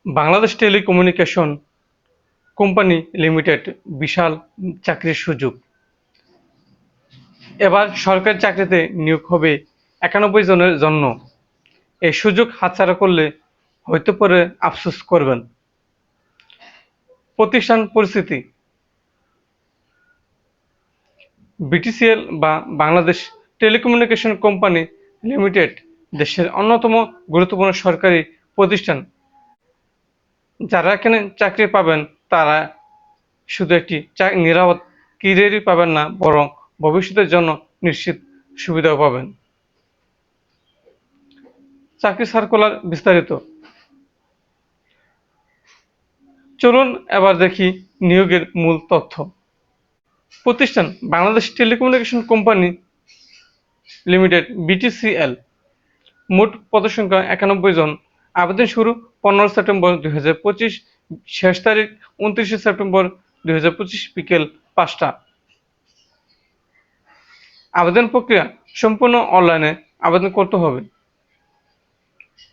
Bangladesh telecommunication company limited বিশাল চাকরির সুযোগ। এবার সরকারি চাকরিতে নিয়োগ হবে ৯১ জনের জন্য। এই সুযোগ হাতছাড়া করলে হয়তো পরে আফসোস করবেন। প্রতিষ্ঠান পরিস্থিতি: বিটিসিএল বা বাংলাদেশ টেলিকমিউনিকেশন কোম্পানি লিমিটেড দেশের অন্যতম গুরুত্বপূর্ণ সরকারি প্রতিষ্ঠান। যারা এখানে চাকরি পাবেন তারা শুধু একটি নিরাপদ ক্যারিয়ারই পাবেন না, বরং ভবিষ্যতের জন্য নিশ্চিত সুবিধাও পাবেন। চাকরি সার্কুলার বিস্তারিত। চলুন এবার দেখি নিয়োগের মূল তথ্য। প্রতিষ্ঠান: Bangladesh telecommunication company limited BTCL. মোট পদসংখ্যা ৯১ জন। আবেদন শুরু ১৫ সেপ্টেম্বর ২০২৫, শেষ তারিখ ২৯ সেপ্টেম্বর ২০২৫ বিকেল ৫টা। আবেদন প্রক্রিয়া সম্পূর্ণ অনলাইনে আবেদন করতে হবে।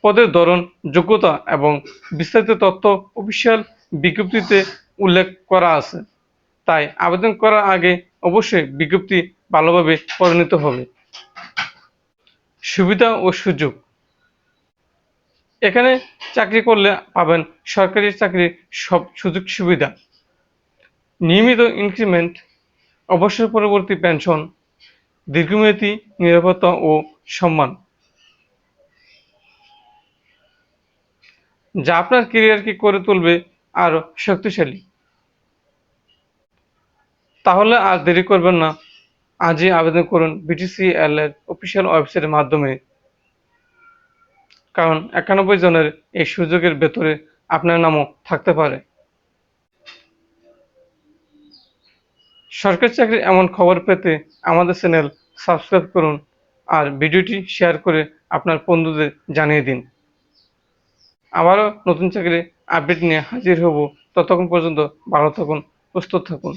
পদের ধরন, যোগ্যতা এবং বিস্তারিত তথ্য অফিসিয়াল বিজ্ঞপ্তিতে উল্লেখ করা আছে, তাই আবেদন করার আগে অবশ্যই বিজ্ঞপ্তি ভালোভাবে পড়ে নিতে হবে। সুবিধা ও সুযোগ: এখানে চাকরি করলে পাবেন সরকারি চাকরির সব সুযোগ সুবিধা, নিয়মিত ইনক্রিমেন্ট, অবসর পরবর্তী পেনশন, দীর্ঘমেয়াদী নিরাপত্তা ও সম্মান, যা আপনার ক্যারিয়ারকে করে তুলবে আরও শক্তিশালী। তাহলে আর দেরি করবেন না, আজই আবেদন করুন বিটিসিএল এর অফিসিয়াল ওয়েবসাইটের মাধ্যমে, কারণ ৯১ জনের এই সুযোগের ভেতরে আপনার নামও থাকতে পারে। সরকারি চাকরির এমন খবর পেতে আমাদের চ্যানেল সাবস্ক্রাইব করুন আর ভিডিওটি শেয়ার করে আপনার বন্ধুদের জানিয়ে দিন। আবারও নতুন চাকরির আপডেট নিয়ে হাজির হব। ততক্ষণ পর্যন্ত ভালো থাকুন, প্রস্তুত থাকুন।